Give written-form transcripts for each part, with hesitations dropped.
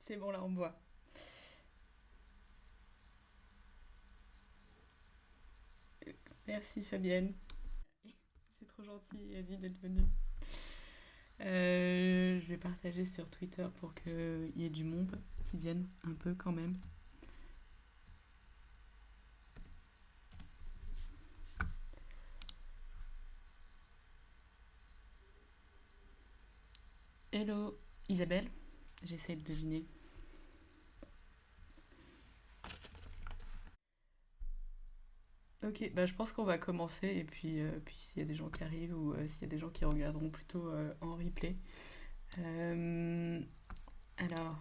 C'est bon, là, on me voit. Merci Fabienne. C'est trop gentil, Yazid, d'être venue. Je vais partager sur Twitter pour qu'il y ait du monde qui vienne un peu quand même. Hello Isabelle, j'essaie de deviner. Ok, bah je pense qu'on va commencer et puis s'il y a des gens qui arrivent ou s'il y a des gens qui regarderont plutôt en replay. Euh, alors,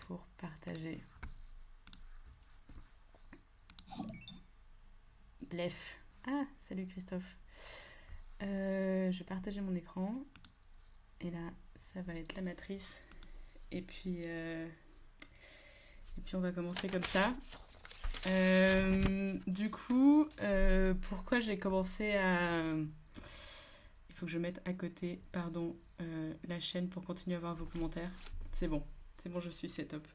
pour partager. Blef. Ah, salut Christophe. Je vais partager mon écran. Et là, ça va être la matrice. Et puis on va commencer comme ça. Du coup, pourquoi j'ai commencé à... Il faut que je mette à côté, pardon, la chaîne pour continuer à voir vos commentaires. C'est bon, je suis, c'est top.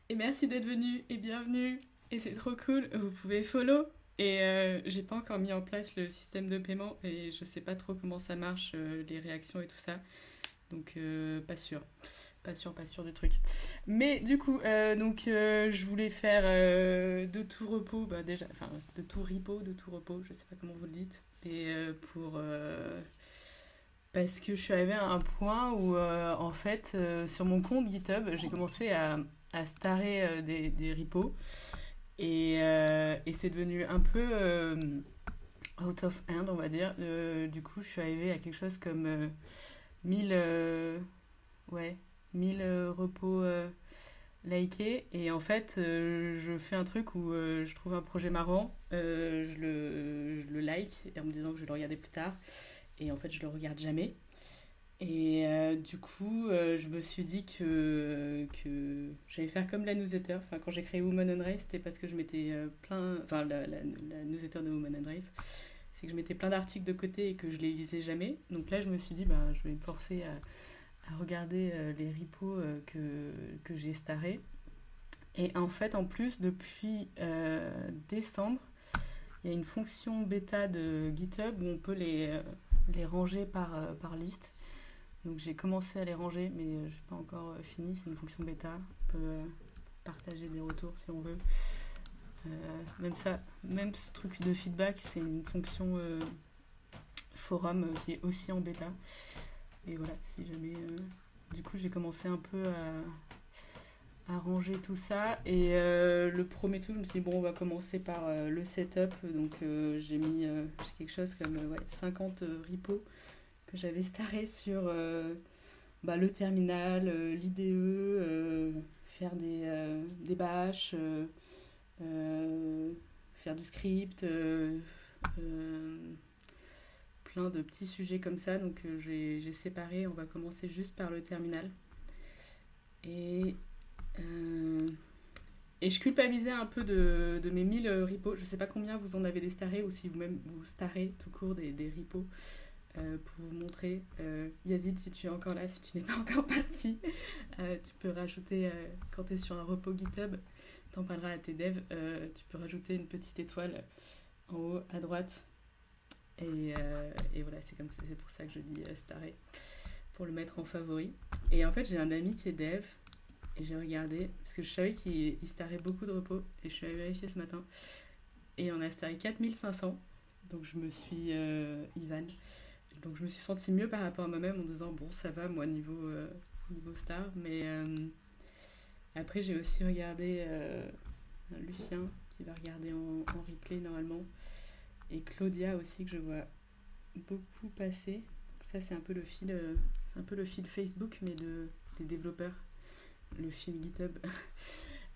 Et merci d'être venu et bienvenue. Et c'est trop cool. Vous pouvez follow. Et j'ai pas encore mis en place le système de paiement et je sais pas trop comment ça marche, les réactions et tout ça. Donc pas sûr. Pas sûr du truc. Mais du coup, je voulais faire de tout repos, bah déjà, enfin de tout repos, je sais pas comment vous le dites. Et parce que je suis arrivée à un point où en fait sur mon compte GitHub, j'ai commencé à starer des repos. Et c'est devenu un peu out of hand, on va dire. Du coup, je suis arrivée à quelque chose comme 1000, ouais, 1000 repos likés. Et en fait, je fais un truc où je trouve un projet marrant, je le like en me disant que je vais le regarder plus tard. Et en fait, je le regarde jamais. Et du coup, je me suis dit que j'allais faire comme la newsletter. Enfin, quand j'ai créé Woman on Race, c'était parce que je mettais plein. Enfin, la newsletter de Woman on Race, c'est que je mettais plein d'articles de côté et que je les lisais jamais. Donc là, je me suis dit, bah, je vais me forcer à regarder les repos que j'ai starés. Et en fait, en plus, depuis décembre, il y a une fonction bêta de GitHub où on peut les ranger par liste. Donc j'ai commencé à les ranger, mais je n'ai pas encore fini. C'est une fonction bêta. On peut partager des retours si on veut. Même ça, même ce truc de feedback, c'est une fonction forum qui est aussi en bêta. Et voilà, si jamais. Du coup, j'ai commencé un peu à ranger tout ça. Et le premier truc, je me suis dit, bon, on va commencer par le setup. Donc j'ai mis j'ai quelque chose comme 50 repos que j'avais staré sur le terminal, l'IDE, faire des bâches, faire du script, plein de petits sujets comme ça. Donc j'ai séparé, on va commencer juste par le terminal. Et, euh, et je culpabilisais un peu de mes 1000 repos. Je sais pas combien vous en avez des starés ou si vous-même vous starez tout court des repos. Pour vous montrer. Yazid, si tu es encore là, si tu n'es pas encore parti, tu peux rajouter, quand tu es sur un repos GitHub, t'en parleras à tes devs, tu peux rajouter une petite étoile en haut à droite. Et voilà, c'est pour ça que je dis staré, pour le mettre en favori. Et en fait, j'ai un ami qui est dev, et j'ai regardé, parce que je savais qu'il starait beaucoup de repos, et je suis allée vérifier ce matin, et on a staré 4500. Donc je me suis Ivan. Donc je me suis sentie mieux par rapport à moi-même en disant bon ça va moi niveau star. Mais après j'ai aussi regardé Lucien qui va regarder en replay normalement. Et Claudia aussi que je vois beaucoup passer. Ça c'est un peu le fil Facebook mais des développeurs. Le fil GitHub.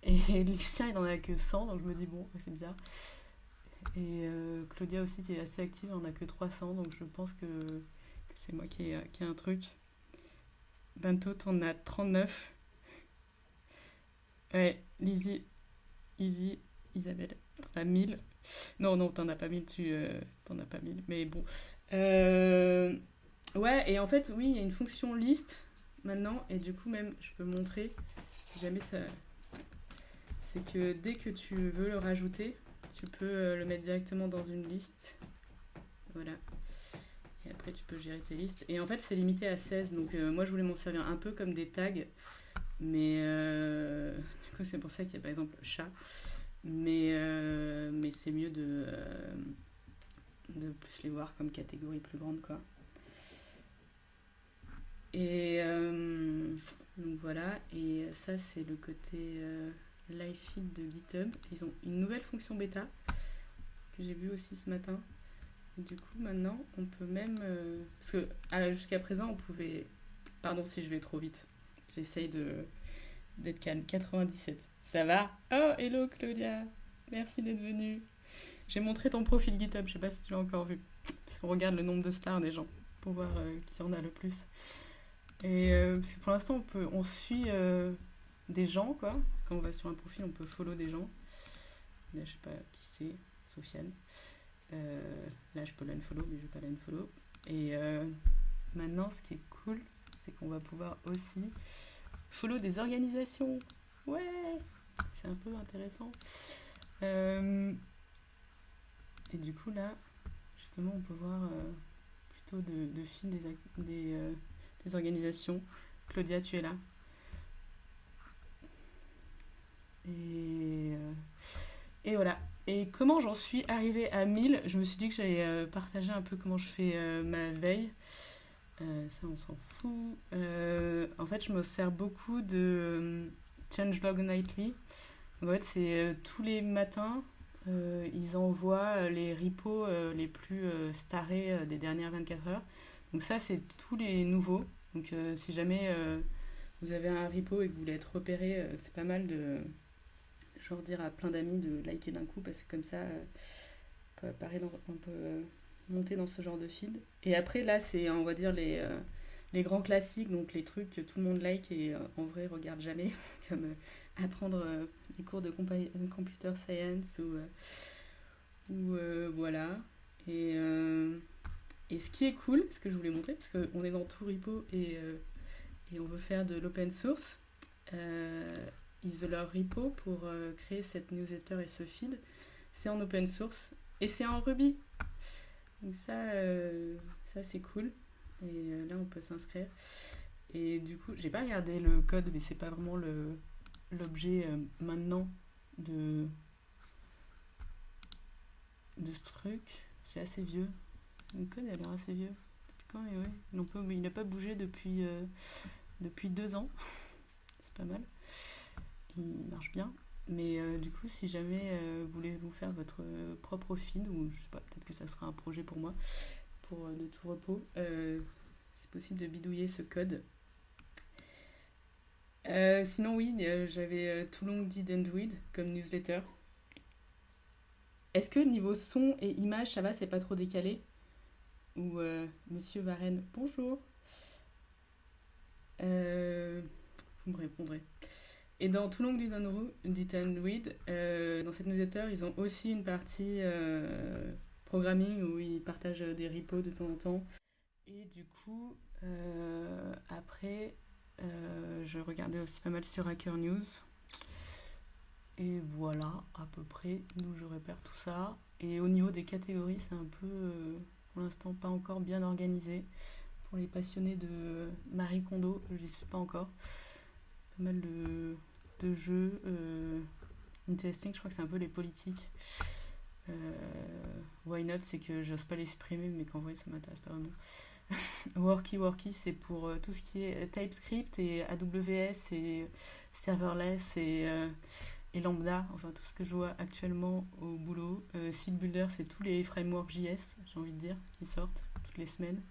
Et Lucien il en a que 100 donc je me dis bon c'est bizarre. Et Claudia aussi qui est assez active, elle en a que 300 donc je pense que c'est moi qui ai un truc. Bientôt t'en as 39. Ouais, Lizzie, Easy, Isabelle, t'en as 1000. Non, t'en as pas 1000, t'en as pas 1000, mais bon. Euh, ouais, et en fait, oui, il y a une fonction liste maintenant, et du coup, même, je peux montrer. si jamais ça... C'est que dès que tu veux le rajouter, tu peux le mettre directement dans une liste. Voilà. Et après, tu peux gérer tes listes. Et en fait, c'est limité à 16. Donc, moi, je voulais m'en servir un peu comme des tags. Mais du coup, c'est pour ça qu'il y a par exemple chat. Mais c'est mieux de plus les voir comme catégorie plus grande, quoi. Et donc voilà. Et ça, c'est le côté live feed de GitHub. Ils ont une nouvelle fonction bêta que j'ai vue aussi ce matin. Du coup, maintenant, on peut même... parce que jusqu'à présent, on pouvait... Pardon si je vais trop vite. J'essaye d'être calme. 97. Ça va? Oh, hello Claudia. Merci d'être venue. J'ai montré ton profil GitHub. Je sais pas si tu l'as encore vu. Parce qu'on regarde le nombre de stars des gens pour voir qui en a le plus. Et parce que pour l'instant, on suit des gens, quoi. Quand on va sur un profil, on peut follow des gens. Là, je sais pas qui c'est. Sofiane. Là, je peux l'unfollow, mais je vais pas l'unfollow. Et maintenant, ce qui est cool, c'est qu'on va pouvoir aussi follow des organisations. Ouais, c'est un peu intéressant. Et du coup, là, justement, on peut voir plutôt de fil des organisations. Claudia, tu es là. Et voilà. Et comment j'en suis arrivée à 1000? Je me suis dit que j'allais partager un peu comment je fais ma veille. Ça, on s'en fout. En fait, je me sers beaucoup de Changelog Nightly. En fait, c'est tous les matins, ils envoient les repos les plus starés des dernières 24 heures. Donc ça, c'est tous les nouveaux. Donc si jamais vous avez un repo et que vous voulez être repéré, c'est pas mal de genre dire à plein d'amis de liker d'un coup parce que comme ça, on peut monter dans ce genre de feed. Et après, là, c'est, on va dire, les grands classiques, donc les trucs que tout le monde like et en vrai regarde jamais, comme apprendre des cours de computer science ou voilà. Et ce qui est cool, ce que je voulais montrer, parce qu'on est dans tout repo et on veut faire de l'open source, leur repo pour créer cette newsletter et ce feed, c'est en open source et c'est en Ruby. Donc ça c'est cool. Et là, on peut s'inscrire. Et du coup, j'ai pas regardé le code, mais c'est pas vraiment l'objet maintenant de ce truc. C'est assez vieux. Le code a l'air assez vieux. Depuis quand? Et ouais, il n'a pas bougé depuis 2 ans. C'est pas mal. Il marche bien. Mais du coup, si jamais vous voulez vous faire votre propre feed, ou je sais pas, peut-être que ça sera un projet pour moi, pour de tout repos, c'est possible de bidouiller ce code. Sinon, oui, j'avais Too Long Didn't Read comme newsletter. Est-ce que niveau son et image, ça va, c'est pas trop décalé? Ou Monsieur Varenne, bonjour. Vous me répondrez. Et dans Too Long Didn't Read, dans cette newsletter, ils ont aussi une partie programming où ils partagent des repos de temps en temps. Et du coup, après, je regardais aussi pas mal sur Hacker News. Et voilà, à peu près, d'où je repère tout ça. Et au niveau des catégories, c'est un peu, pour l'instant, pas encore bien organisé. Pour les passionnés de Marie Kondo, j'y suis pas encore. Pas mal de jeux interesting, je crois que c'est un peu les politiques. Why Not, c'est que j'ose pas les supprimer, mais qu'en vrai, ça m'intéresse pas vraiment. Worky, c'est pour tout ce qui est TypeScript et AWS et serverless et Lambda, enfin tout ce que je vois actuellement au boulot. Seed Builder, c'est tous les frameworks JS, j'ai envie de dire, qui sortent toutes les semaines.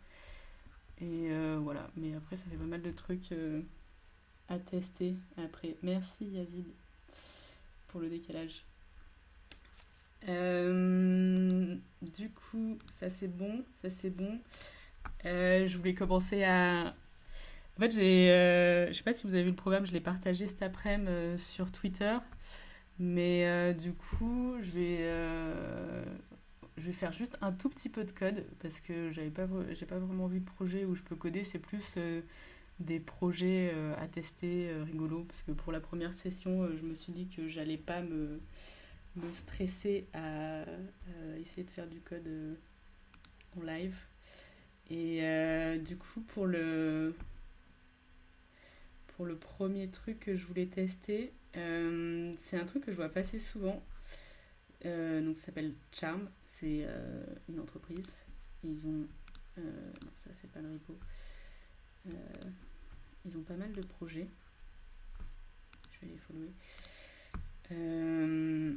Et voilà, mais après ça fait pas mal de trucs à tester après. Merci Yazid pour le décalage. Du coup, ça c'est bon. Je voulais commencer à... En fait, je sais pas si vous avez vu le programme, je l'ai partagé cet après-midi sur Twitter. Mais du coup, je vais faire juste un tout petit peu de code parce que j'ai pas vraiment vu de projet où je peux coder. C'est plus des projets à tester rigolos, parce que pour la première session, je me suis dit que j'allais pas me stresser à essayer de faire du code en live. Et du coup, pour le premier truc que je voulais tester, c'est un truc que je vois passer souvent. Donc ça s'appelle Charm, c'est une entreprise. Ils ont... non, ça c'est pas le repo. Euh, Ils ont pas mal de projets. Je vais les follower. Euh,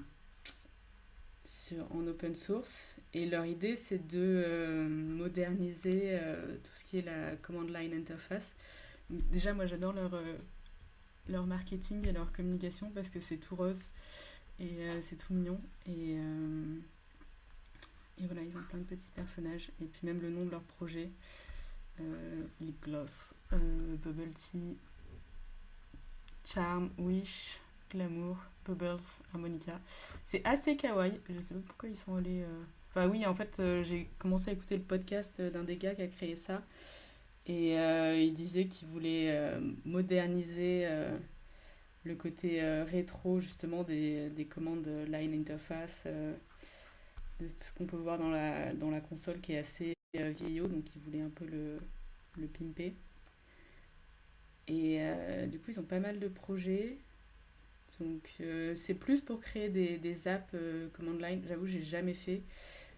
en open source. Et leur idée, c'est de moderniser tout ce qui est la command line interface. Donc, déjà, moi, j'adore leur marketing et leur communication parce que c'est tout rose et c'est tout mignon. Et voilà, ils ont plein de petits personnages. Et puis même le nom de leur projet, Lip Gloss, Bubble Tea, Charm, Wish, Glamour, Bubbles, Harmonica. C'est assez kawaii. Je sais pas pourquoi ils sont allés. Enfin, oui, en fait, j'ai commencé à écouter le podcast d'un des gars qui a créé ça. Et il disait qu'il voulait moderniser le côté rétro, justement, des commandes line interface. De ce qu'on peut voir dans la console qui est assez vieillot. Donc, il voulait un peu le pimper. Et du coup, ils ont pas mal de projets. Donc, c'est plus pour créer des apps command line. J'avoue, j'ai jamais fait.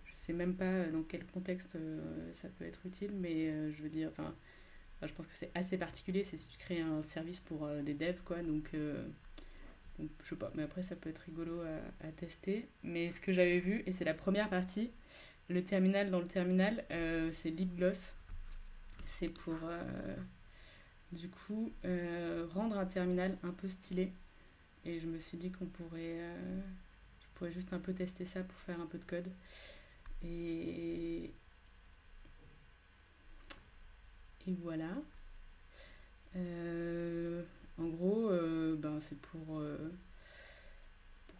Je sais même pas dans quel contexte ça peut être utile, mais je veux dire, je pense que c'est assez particulier. C'est si tu crées un service pour des devs, quoi. Donc, je sais pas. Mais après, ça peut être rigolo à tester. Mais ce que j'avais vu, et c'est la première partie, le terminal dans le terminal, c'est LibGloss. C'est pour, du coup, rendre un terminal un peu stylé. Et je me suis dit je pourrais juste un peu tester ça pour faire un peu de code. Et, et voilà. En gros, c'est pour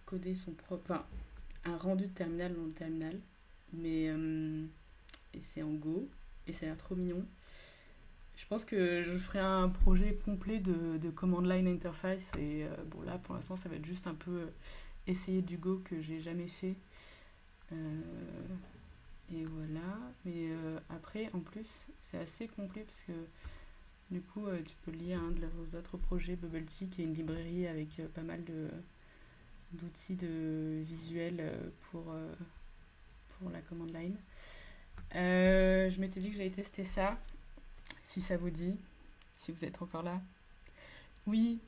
coder son propre... Enfin, un rendu de terminal dans le terminal. Mais et c'est en Go. Et ça a l'air trop mignon. Je pense que je ferai un projet complet de command line interface. Et bon, là, pour l'instant, ça va être juste un peu essayer du Go que j'ai jamais fait. Et voilà. Mais après, en plus, c'est assez complet parce que du coup, tu peux lier un de leurs autres projets, Bubble Tea, qui est une librairie avec pas mal d'outils de visuels pour la command line. Je m'étais dit que j'allais tester ça, si ça vous dit, si vous êtes encore là. Oui,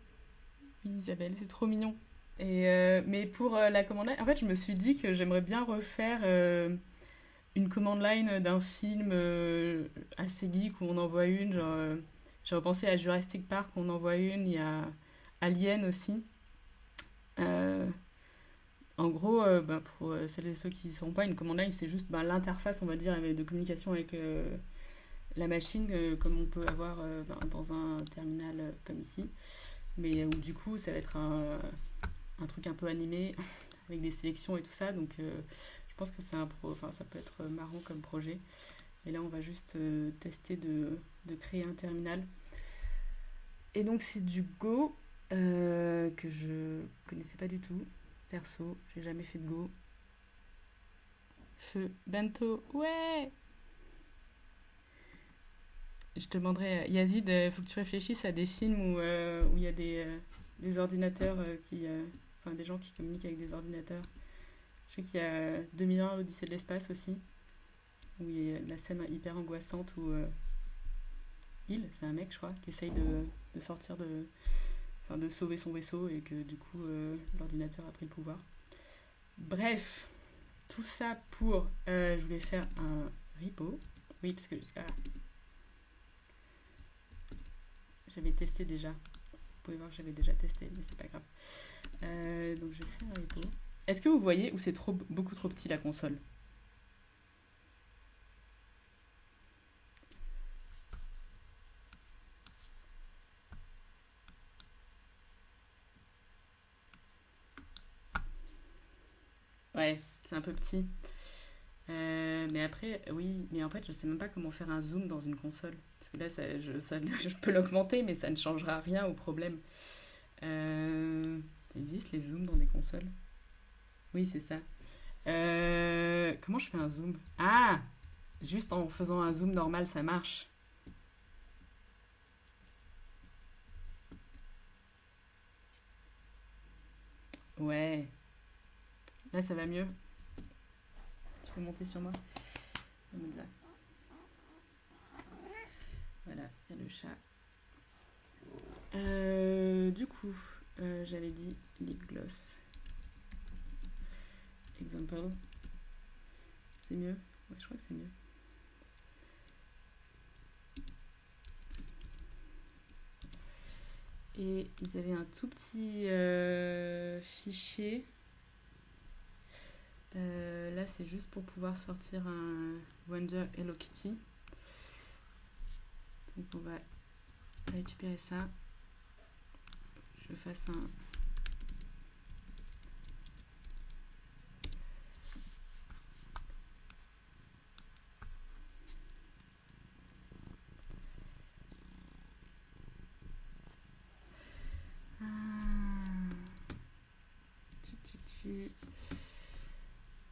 oui Isabelle, c'est trop mignon. Mais pour la command line, en fait, je me suis dit que j'aimerais bien refaire une command line d'un film assez geek où on en voit une. Genre, j'ai repensé à Jurassic Park, où on en voit une. Il y a Alien aussi. Euh, En gros, pour celles et ceux qui ne sont pas, une command line, c'est juste l'interface, on va dire, de communication avec la machine, comme on peut avoir dans un terminal comme ici. Mais où du coup, ça va être un truc un peu animé, avec des sélections et tout ça. Donc, je pense que ça peut être marrant comme projet. Et là, on va juste tester de créer un terminal. Et donc, c'est du Go que je connaissais pas du tout. Perso, j'ai jamais fait de Go. Feu, bento, ouais. Je te demanderais, Yazid, il faut que tu réfléchisses à des films où il y a des ordinateurs enfin des gens qui communiquent avec des ordinateurs. Je sais qu'il y a 2001, l'Odyssée de l'espace aussi, où il y a la scène hyper angoissante où c'est un mec, je crois, qui essaye de sortir de sauver son vaisseau et que du coup l'ordinateur a pris le pouvoir. Bref, tout ça pour... je voulais faire un repo. Oui, parce que j'avais testé déjà. Vous pouvez voir que j'avais déjà testé, mais c'est pas grave. Donc je vais faire un repo. Est-ce que vous voyez où c'est beaucoup trop petit la console? Ouais, c'est un peu petit. Mais après, oui, mais en fait, je sais même pas comment faire un zoom dans une console. Parce que là, je peux l'augmenter, mais ça ne changera rien au problème. Ça existe les zooms dans des consoles? Oui, c'est ça. Comment je fais un zoom? Ah! Juste en faisant un zoom normal, ça marche. Ouais. Là, ça va mieux. Tu peux monter sur moi? Comme ça. Voilà, il y a le chat. Du coup, j'avais dit lip gloss. Example. C'est mieux? Ouais, je crois que c'est mieux. Et ils avaient un tout petit fichier. Là, c'est juste pour pouvoir sortir un Wonder Hello Kitty. Donc, on va récupérer ça. Je fasse un.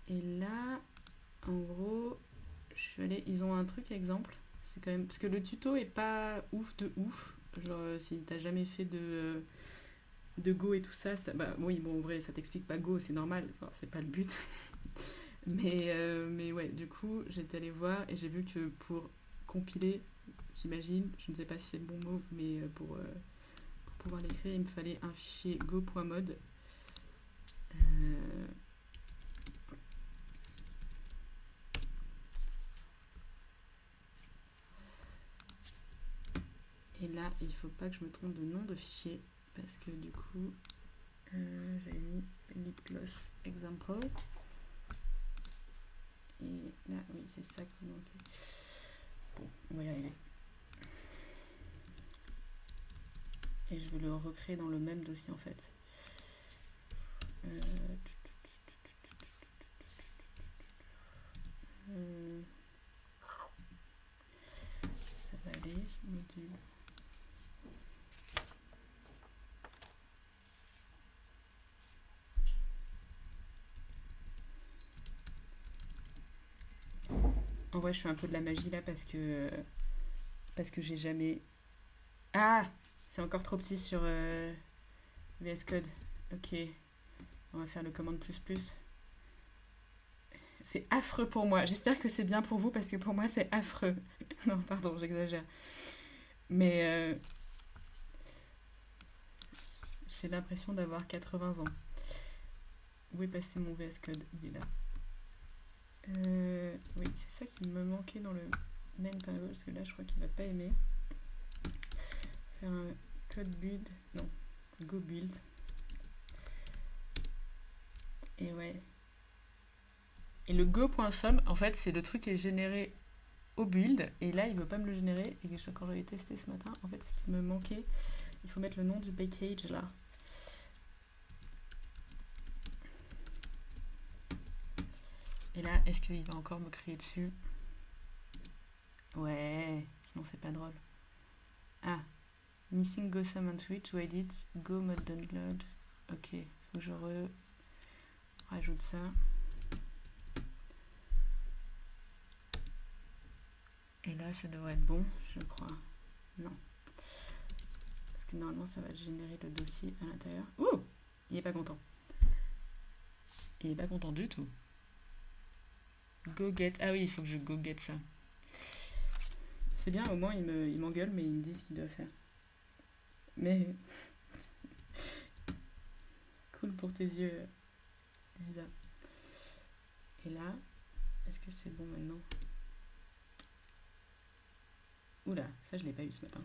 Et là, en gros, je suis allée. Ils ont un truc exemple. C'est quand même parce que le tuto est pas ouf de ouf. Genre, si t'as jamais fait de Go et tout ça, bah oui, bon, en vrai, ça t'explique pas Go, c'est normal. Enfin, c'est pas le but. Mais ouais, du coup, j'étais allée voir et j'ai vu que pour compiler, j'imagine, je ne sais pas si c'est le bon mot, mais pour pouvoir l'écrire, il me fallait un fichier go.mode. Et là, il faut pas que je me trompe de nom de fichier parce que du coup, j'avais mis lip gloss example. Et là, oui, c'est ça qui manquait. Bon, on va y arriver. Et je vais le recréer dans le même dossier en fait. Ça va aller, module. En vrai, je fais un peu de la magie là parce que j'ai jamais. Ah, c'est encore trop petit sur VS Code. Ok, on va faire le commande plus plus. C'est affreux pour moi. J'espère que c'est bien pour vous parce que pour moi c'est affreux. Non, pardon, j'exagère. Mais j'ai l'impression d'avoir 80 ans. Où est passé mon VS Code? Il est là. Oui, c'est ça qui me manquait dans le main panel parce que là je crois qu'il va pas aimer. Faire un code build. Non, go build. Et ouais. Et le go.sum, en fait, c'est le truc qui est généré au build. Et là, il veut pas me le générer. Et quand j'avais testé ce matin, en fait, ce qui me manquait, il faut mettre le nom du package là. Et là, est-ce qu'il va encore me crier dessus? Ouais, sinon c'est pas drôle. Ah, missing go.sum entry to edit go mode download. Ok, faut que je rajoute ça. Et là, ça devrait être bon, je crois. Non. Parce que normalement, ça va générer le dossier à l'intérieur. Ouh! Il est pas content. Il est pas content du tout. Go get. Ah oui, il faut que je go get ça. C'est bien, au moins, il m'engueule, mais il me dit ce qu'il doit faire. Mais. Cool pour tes yeux, Elisa. Et là, est-ce que c'est bon maintenant? Oula, ça je l'ai pas eu ce matin.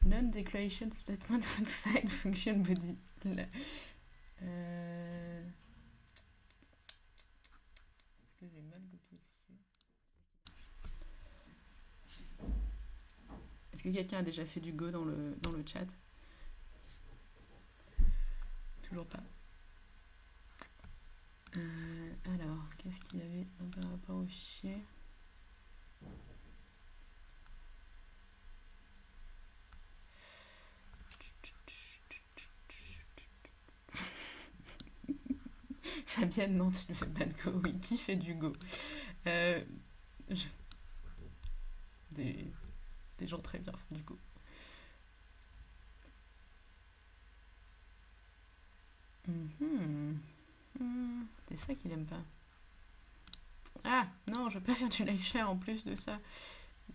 Non-declaration statement outside function body. Est-ce que j'ai mal copié le fichier? Est-ce que quelqu'un a déjà fait du Go dans le chat? Toujours pas. Alors, qu'est-ce qu'il y avait par rapport au fichier. Fabienne, non, tu ne fais pas de Go. Oui, qui fait du Go? Je- des... des gens très bien font du Go. C'est ça qu'il aime pas. Ah, non, je veux pas faire du live share en plus de ça.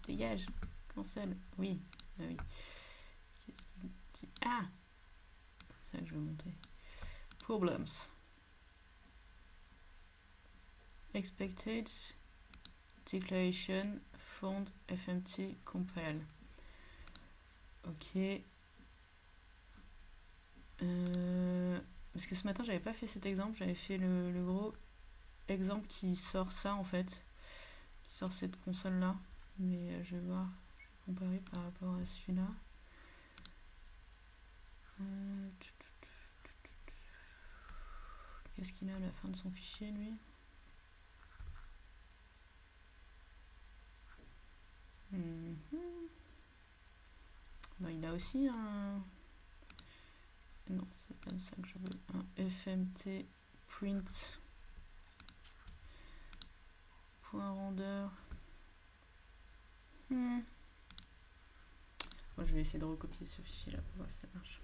Dégage. Cancel. Oui. Ah oui. Ah, c'est ça que je veux monter. Problems. Expected declaration found FMT compile. Ok. Parce que ce matin j'avais pas fait cet exemple, j'avais fait le gros exemple qui sort ça en fait, qui sort cette console là. Mais je vais voir, je vais comparer par rapport à celui-là. Qu'est-ce qu'il a à la fin de son fichier lui? Bon, il a aussi un... Non, c'est pas ça que je veux. Un FMT print point render. Moi, je vais essayer de recopier ce fichier là pour voir si ça marche.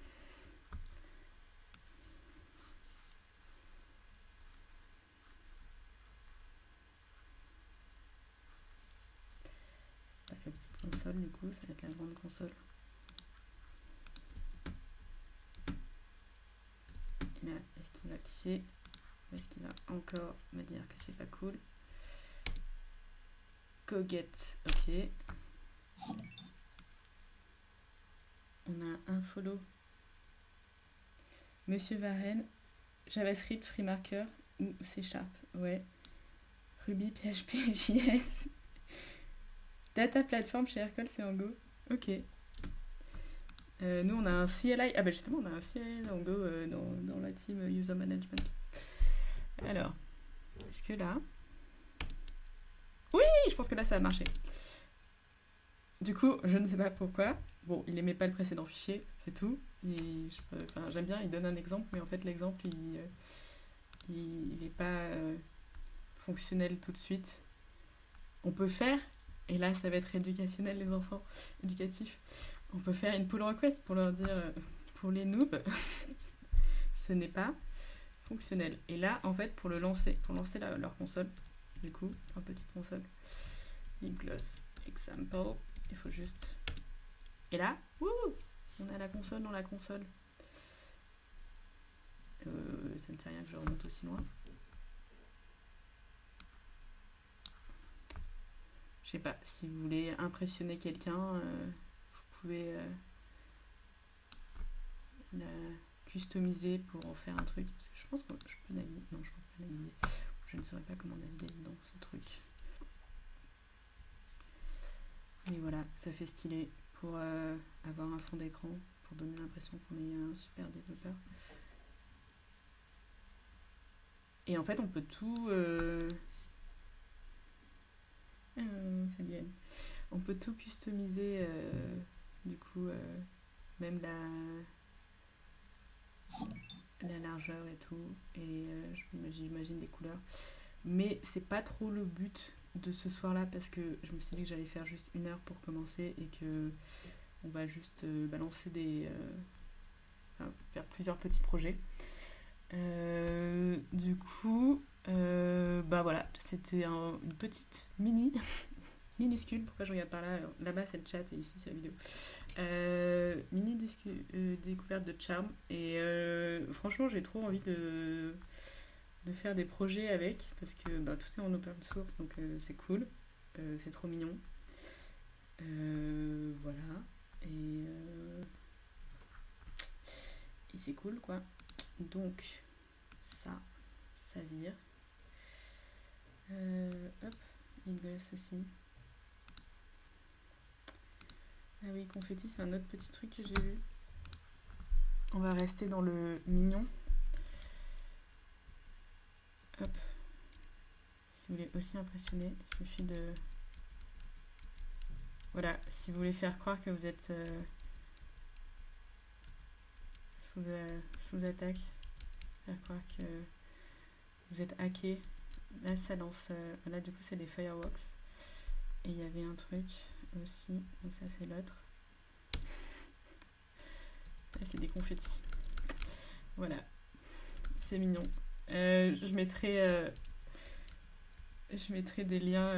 Pas la petite console du coup, ça va être la grande console. Et là, est-ce qu'il va kiffer? Ou est-ce qu'il va encore me dire que c'est pas cool? Go get, ok. On a un follow. Monsieur Varenne, JavaScript, FreeMarker ou C#, ouais. Ruby, PHP, JS. Data Platform chez Aircall, c'est en Go. Ok. Nous, on a un CLI. Ah, bah justement, on a un CLI en Go dans la team User Management. Alors, est-ce que là. Oui, je pense que là, ça a marché. Du coup, je ne sais pas pourquoi. Bon, il aimait pas le précédent fichier, c'est tout. J'aime bien, il donne un exemple, mais en fait, l'exemple, il n'est pas fonctionnel tout de suite. On peut faire, et là, ça va être éducationnel, les enfants, éducatif. On peut faire une pull request pour leur dire, pour les noobs, ce n'est pas fonctionnel. Et là, en fait, pour lancer leur console, du coup, une petite console, gloss example, il faut juste... Et là, on a la console dans la console. Ça ne sert à rien que je remonte aussi loin. Je sais pas, si vous voulez impressionner quelqu'un, vous pouvez la customiser pour en faire un truc. Parce que je pense que je peux naviguer. Non, je peux pas naviguer. Je ne saurais pas comment naviguer dans ce truc. Et voilà, ça fait stylé pour avoir un fond d'écran, pour donner l'impression qu'on est un super développeur. Et en fait, on peut tout... Fabienne. On peut tout customiser, du coup, même la largeur et tout. Et j'imagine des couleurs. Mais c'est pas trop le but de ce soir-là parce que je me suis dit que j'allais faire juste 1 heure pour commencer et que on va juste balancer faire plusieurs petits projets. Du coup, bah voilà, c'était une petite minuscule. Pourquoi je regarde par là? Alors, là-bas c'est le chat et ici c'est la vidéo. Découverte de Charm et franchement j'ai trop envie de faire des projets avec parce que tout est en open source donc c'est cool, c'est trop mignon. Voilà et c'est cool quoi. Donc ça vire. Hop, il glisse aussi. Ah oui, confetti, c'est un autre petit truc que j'ai vu. On va rester dans le mignon. Hop. Si vous voulez aussi impressionner, il suffit de... Voilà, si vous voulez faire croire que vous êtes sous attaque, faire croire que vous êtes hacké. Là, ça lance... là, du coup, c'est des fireworks. Et il y avait un truc aussi. Donc ça, c'est l'autre. Là, c'est des confettis. Voilà. C'est mignon. Je mettrai des liens...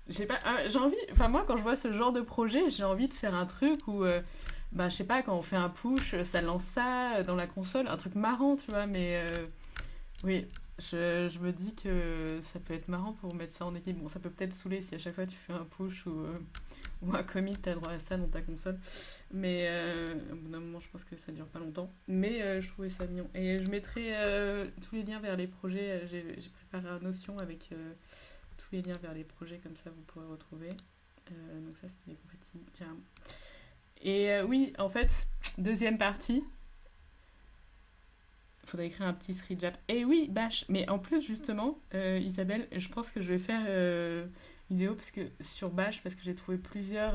j'ai envie... Enfin, moi, quand je vois ce genre de projet, j'ai envie de faire un truc où... je sais pas, quand on fait un push, ça lance ça dans la console. Un truc marrant, tu vois, mais... oui, je me dis que ça peut être marrant pour mettre ça en équipe. Bon, ça peut peut-être saouler si à chaque fois tu fais un push ou un commit, t'as droit à ça dans ta console. Mais au bout d'un moment, je pense que ça dure pas longtemps. Mais je trouvais ça mignon. Et je mettrai tous les liens vers les projets. J'ai préparé un Notion avec tous les liens vers les projets, comme ça vous pourrez retrouver. Donc ça, c'était les confettis charm. Et oui, en fait, deuxième partie. Il faudrait écrire un petit script. Et oui, Bash. Mais en plus, justement, Isabelle, je pense que je vais faire une vidéo sur Bash parce que j'ai trouvé plusieurs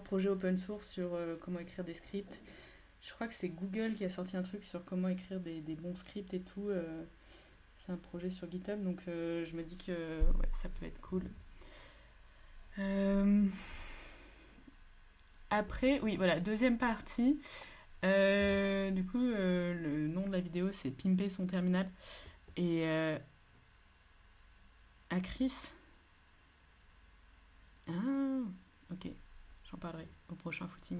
projets open source sur comment écrire des scripts. Je crois que c'est Google qui a sorti un truc sur comment écrire des bons scripts et tout. C'est un projet sur GitHub, donc je me dis que ouais, ça peut être cool. Après, oui, voilà, deuxième partie. Du coup, le nom de la vidéo, c'est Pimper son terminal. Et à Chris. Ah, ok. J'en parlerai au prochain footing.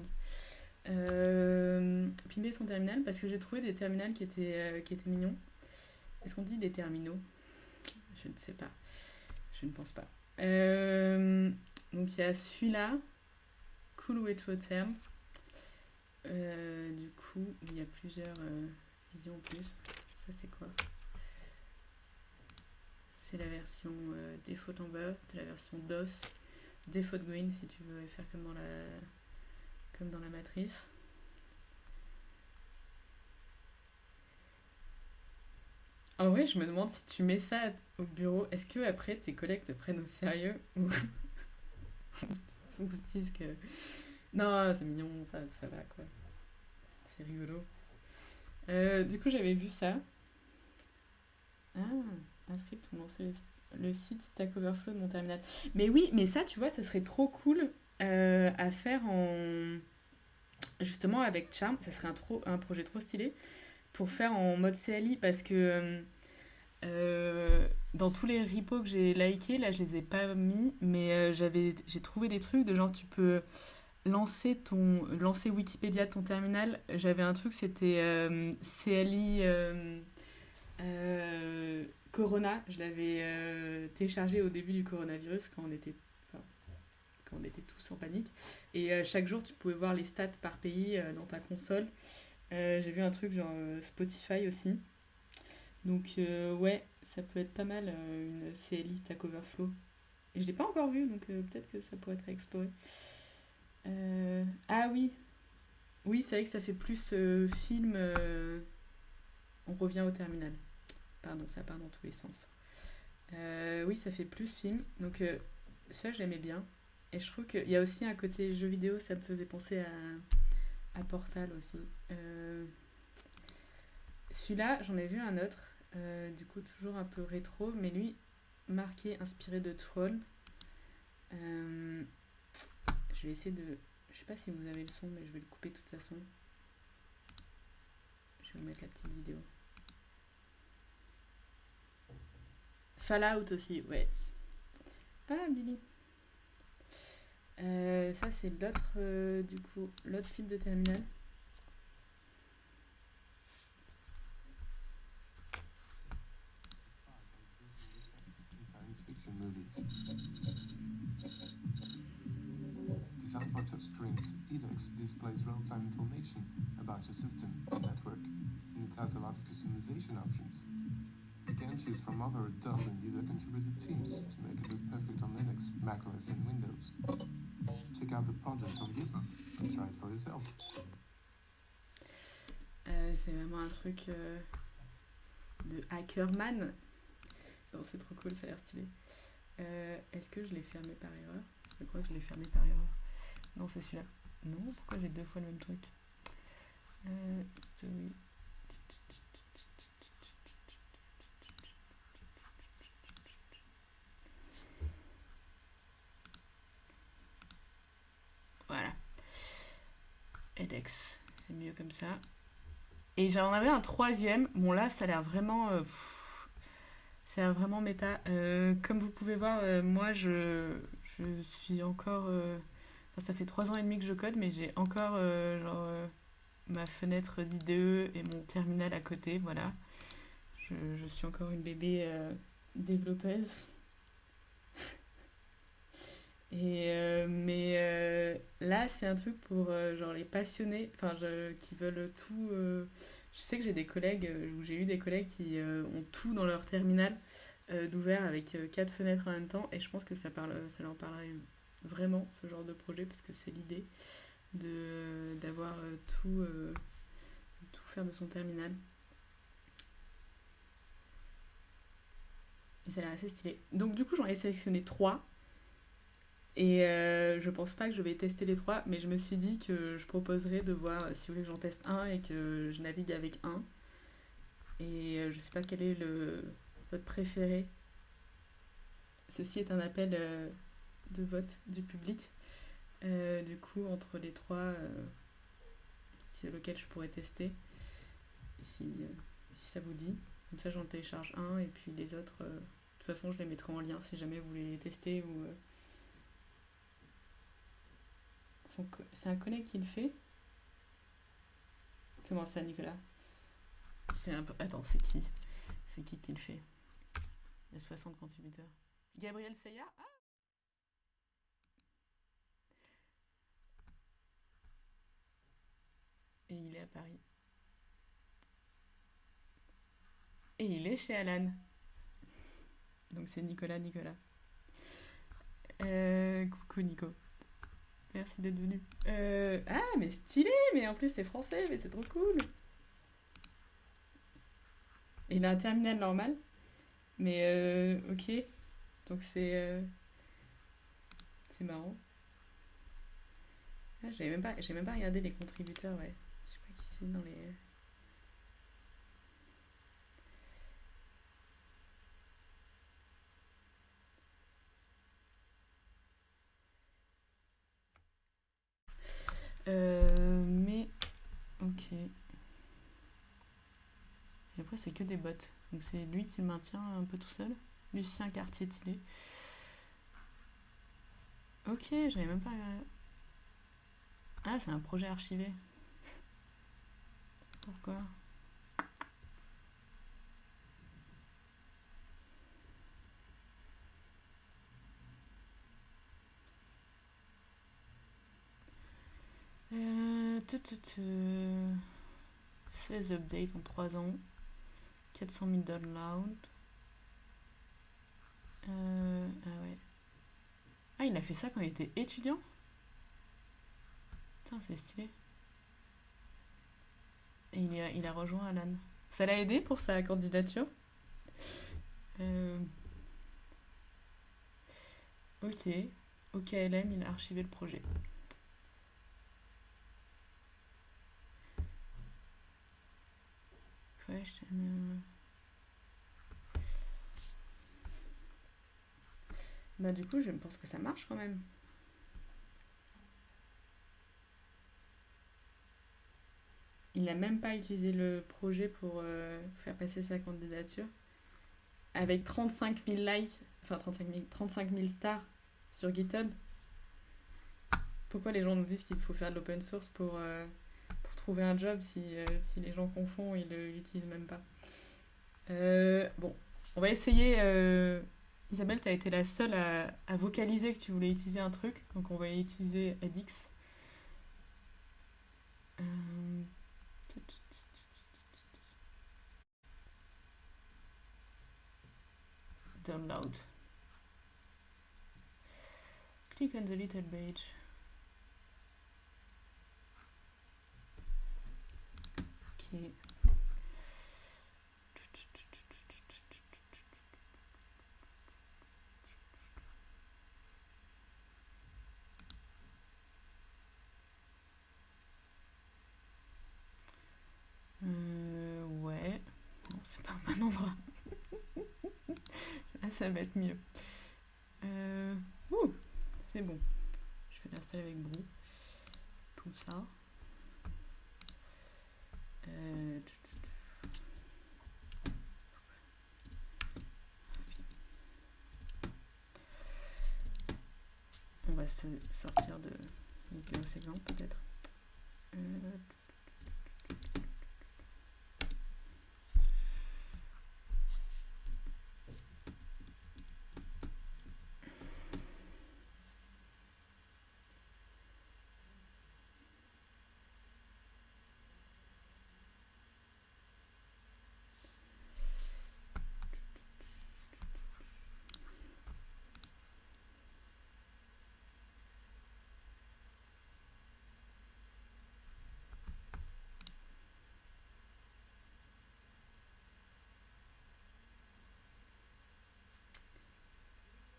Pimper son terminal parce que j'ai trouvé des terminals qui étaient mignons. Est-ce qu'on dit des terminaux? Je ne sais pas. Je ne pense pas. Donc il y a celui-là. Cool way to term. Du coup, il y a plusieurs visions en plus. Ça, c'est quoi? C'est la version default amber, c'est la version DOS, default green si tu veux faire comme dans la matrice. En vrai, je me demande si tu mets ça au bureau, est-ce que après tes collègues te prennent au sérieux ou se disent que non, c'est mignon, ça va quoi. C'est rigolo. Du coup, j'avais vu ça. Ah, un script pour lancer le site Stack Overflow de mon terminal. Mais oui, mais ça, tu vois, ça serait trop cool à faire justement avec Charm. Ça serait un projet trop stylé pour faire en mode CLI parce que dans tous les repos que j'ai likés, là, je les ai pas mis, mais j'ai trouvé des trucs de genre tu peux lancer Wikipédia de ton terminal. J'avais un truc, c'était CLI Corona. Je l'avais téléchargé au début du coronavirus quand on était tous en panique. Et chaque jour, tu pouvais voir les stats par pays dans ta console. J'ai vu un truc genre Spotify aussi. Donc ouais, ça peut être pas mal une CLI Stack Overflow. Et je l'ai pas encore vu, donc peut-être que ça pourrait être à explorer. Ah oui, oui, c'est vrai que ça fait plus film. On revient au terminal. Pardon, ça part dans tous les sens. Oui, ça fait plus film. Donc ça, j'aimais bien. Et je trouve qu'il y a aussi un côté jeu vidéo, ça me faisait penser à Portal aussi. Celui-là, j'en ai vu un autre. Du coup, toujours un peu rétro, mais lui, marqué, inspiré de Tron. Je vais essayer de... Je sais pas si vous avez le son, mais je vais le couper de toute façon. Je vais vous mettre la petite vidéo. Fallout aussi, ouais. Ah, Billy. Ça, c'est l'autre type de terminal. Designed for touchscreens, Elix displays real-time information about your system and network, and it has a lot of customization options. You can choose from over a dozen user-contributed themes to make it look perfect on Linux, macOS, and Windows. Check out the project on GitHub and try it for yourself. C'est vraiment un truc de hackerman. Non, c'est trop cool, ça a l'air stylé. Est-ce que je l'ai fermé par erreur? Je crois que je l'ai fermé par erreur. Non, c'est celui-là. Non, pourquoi j'ai 2 fois le même truc? History. Voilà. edX, c'est mieux comme ça. Et j'en avais un troisième. Bon, là, ça a l'air vraiment. Ça a l'air vraiment méta. Comme vous pouvez voir, moi, je suis encore. Enfin, ça fait 3 ans et demi que je code, mais j'ai encore ma fenêtre d'IDE et mon terminal à côté. Voilà. Je suis encore une bébé développeuse. Mais là, c'est un truc pour genre les passionnés, enfin, qui veulent tout. Je sais que j'ai des collègues, ou j'ai eu des collègues qui ont tout dans leur terminal d'ouvert avec 4 fenêtres en même temps, et je pense que ça leur parlerait vraiment ce genre de projet, parce que c'est l'idée d'avoir tout faire de son terminal. Et ça a l'air assez stylé. Donc du coup, j'en ai sélectionné 3. Et je pense pas que je vais tester les 3, mais je me suis dit que je proposerais de voir si vous voulez que j'en teste un et que je navigue avec un. Et je sais pas quel est votre préféré. Ceci est un appel de vote du public. Du coup, entre les 3, c'est lequel je pourrais tester, si ça vous dit. Comme ça, j'en télécharge un et puis les autres, de toute façon, je les mettrai en lien si jamais vous voulez les tester ou. C'est un collègue qui le fait. Comment ça, Nicolas? Attends, c'est qui? C'est qui le fait? Il y a 60 contributeurs. Gabriel Seya? Ah! Et il est à Paris. Et il est chez Alan. Donc c'est Nicolas. Coucou Nico. Merci d'être venu. Ah, mais stylé! Mais en plus, c'est français, mais c'est trop cool! Et il a un terminal normal. Mais ok. Donc c'est marrant. Ah, j'ai même pas regardé les contributeurs, ouais. Je sais pas qui c'est dans les. Mais ok. Et après, c'est que des bots. Donc c'est lui qui le maintient un peu tout seul. Lucien Cartier-Tillet. Ok, j'avais même pas. Ah, c'est un projet archivé. Pourquoi? Euh... 16 updates en 3 ans. 400 000 downloads. Ah ouais. Ah, il a fait ça quand il était étudiant? Putain, c'est stylé. Et il a rejoint Alan. Ça l'a aidé pour sa candidature? Ok. Au KLM, il a archivé le projet. Bah du coup, je pense que ça marche quand même. Il n'a même pas utilisé le projet pour faire passer sa candidature. Avec 35 000 likes, enfin 35 000 stars sur GitHub. Pourquoi les gens nous disent qu'il faut faire de l'open source pour trouver un job si les gens confondent, ils ne l'utilisent même pas. Bon, on va essayer. Isabelle, tu as été la seule à vocaliser que tu voulais utiliser un truc. Donc on va utiliser edX. Download. Click on the little badge. Ok. ça va être mieux. Ouh, c'est bon. Je vais l'installer avec Brew. Tout ça. On va se sortir de l'IPO segment peut-être.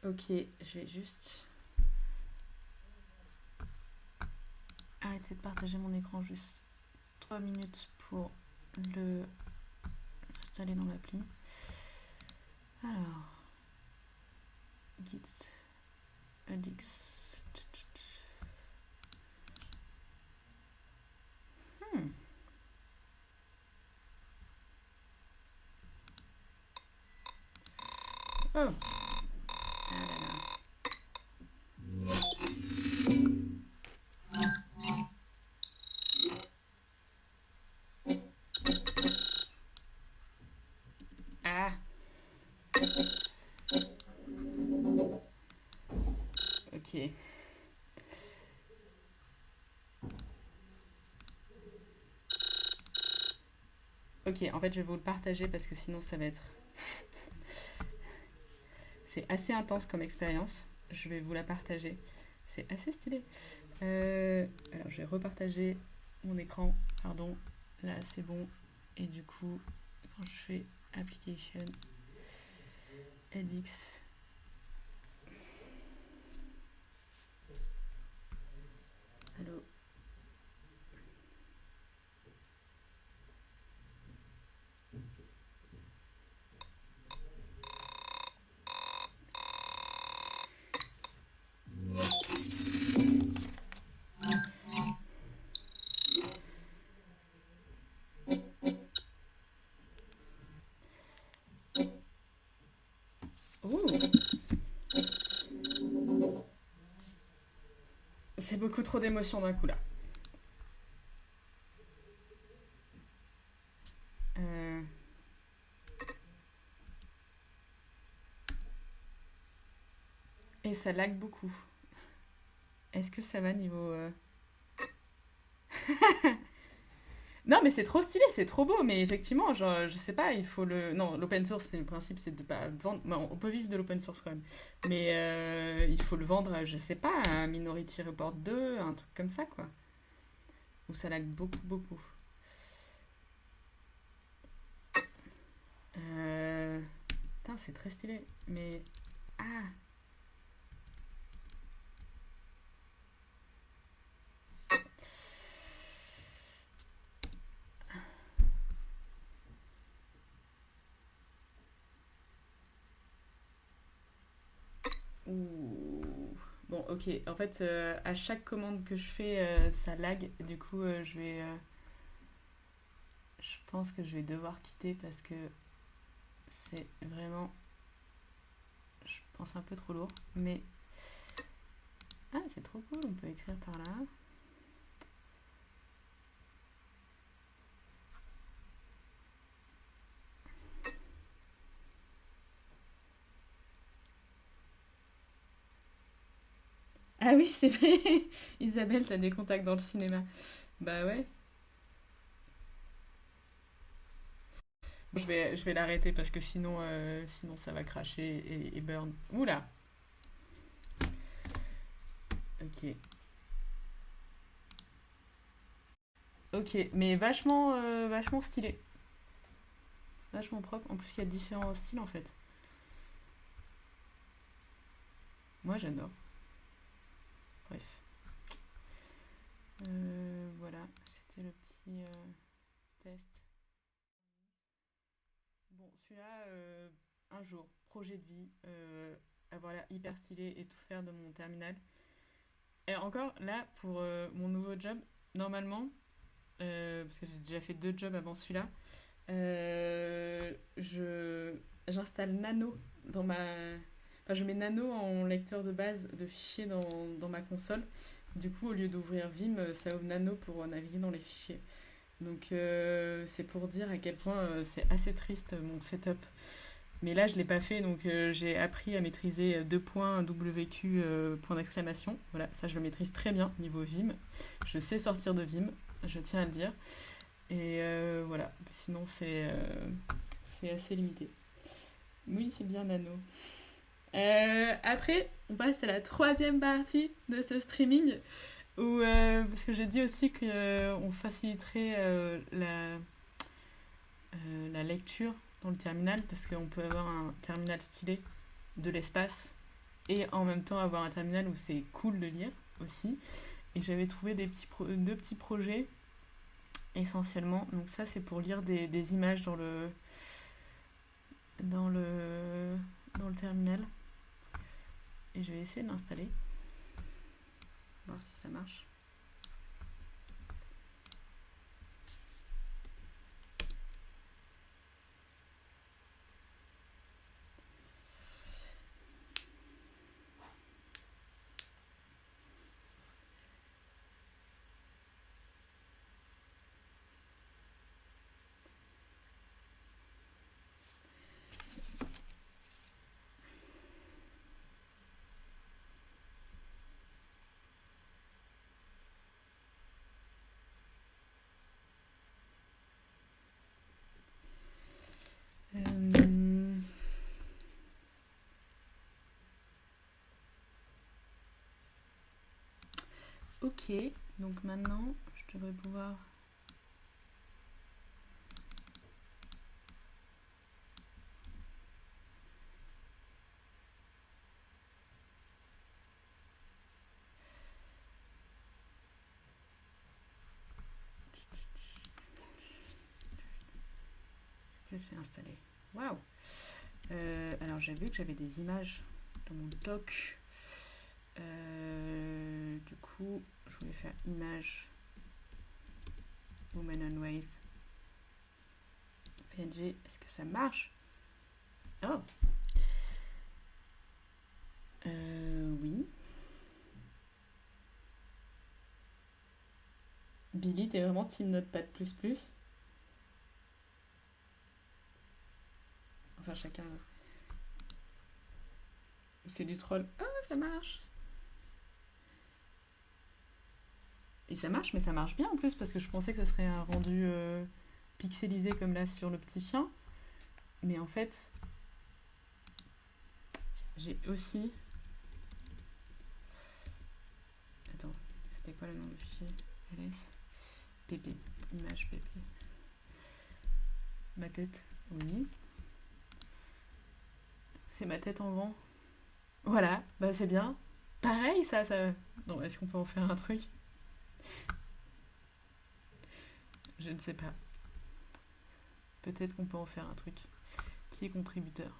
Ok, je vais juste arrêter de partager mon écran juste 3 minutes pour le installer dans l'appli. Alors, git addix. Oh. Ah là là. Ah. Ok. Ok, en fait, je vais vous le partager parce que sinon, ça va être... C'est assez intense comme expérience. Je vais vous la partager. C'est assez stylé. Alors, je vais repartager mon écran. Pardon. Là, c'est bon. Et du coup, quand je fais Application, edX. Allô. Ouh. C'est beaucoup trop d'émotions d'un coup là. Et ça lag beaucoup. Est-ce que ça va niveau... Non, mais c'est trop stylé, c'est trop beau, mais effectivement, genre, je sais pas, il faut le... Non, l'open source, c'est le principe, c'est de pas vendre... Bon, on peut vivre de l'open source quand même, mais il faut le vendre, je sais pas, à Minority Report 2, un truc comme ça, quoi. Où ça lag beaucoup, beaucoup. Putain, c'est très stylé, mais... Ah. Ouh. Bon, ok. En fait, à chaque commande que je fais, ça lag. Du coup, je vais... je pense que je vais devoir quitter parce que c'est vraiment... Je pense un peu trop lourd. Mais... Ah, c'est trop cool. On peut écrire par là. Ah oui, c'est vrai. Isabelle, t'as des contacts dans le cinéma. Bah ouais. Je vais l'arrêter parce que sinon, sinon ça va cracher et burn. Oula. Ok. Ok, mais vachement, vachement stylé. Vachement propre. En plus, il y a différents styles en fait. Moi, j'adore. Bref. Voilà, c'était le petit test. Bon, celui-là, un jour, projet de vie, avoir l'air hyper stylé et tout faire de mon terminal. Et encore, là, pour mon nouveau job, normalement, parce que j'ai déjà fait 2 jobs avant celui-là, j'installe Nano dans ma... Enfin, je mets Nano en lecteur de base de fichiers dans ma console. Du coup, au lieu d'ouvrir Vim, ça ouvre Nano pour naviguer dans les fichiers. Donc, c'est pour dire à quel point c'est assez triste mon setup. Mais là, je l'ai pas fait, donc j'ai appris à maîtriser 2 points WQ point d'exclamation. Voilà, ça je le maîtrise très bien niveau Vim. Je sais sortir de Vim, je tiens à le dire. Et voilà, sinon c'est assez limité. Oui, c'est bien Nano. Après, on passe à la 3e partie de ce streaming, où, parce que j'ai dit aussi qu'on faciliterait la lecture dans le terminal, parce qu'on peut avoir un terminal stylé de l'espace et en même temps avoir un terminal où c'est cool de lire aussi. Et j'avais trouvé 2 petits projets essentiellement. Donc ça, c'est pour lire des images dans le terminal. Et je vais essayer de l'installer, voir si ça marche. Ok, donc maintenant, je devrais pouvoir... Est-ce que c'est installé? Waouh! Alors j'ai vu que j'avais des images dans mon doc. Du coup, je voulais faire image Woman on Ways PNG. Est-ce que ça marche? Oh! Oui. Billy, t'es vraiment team Notepad++? Enfin, chacun... Ou c'est du troll? Ah, ça marche! Et ça marche, mais ça marche bien en plus, parce que je pensais que ça serait un rendu pixelisé comme là sur le petit chien. Mais en fait, j'ai aussi... Attends, c'était quoi le nom du fichier? ls pp, image pp. Ma tête, oui. C'est ma tête en vent. Voilà, bah c'est bien. Pareil, ça... Non, est-ce qu'on peut en faire un truc? Je ne sais pas. Peut-être qu'on peut en faire un truc. Qui est contributeur?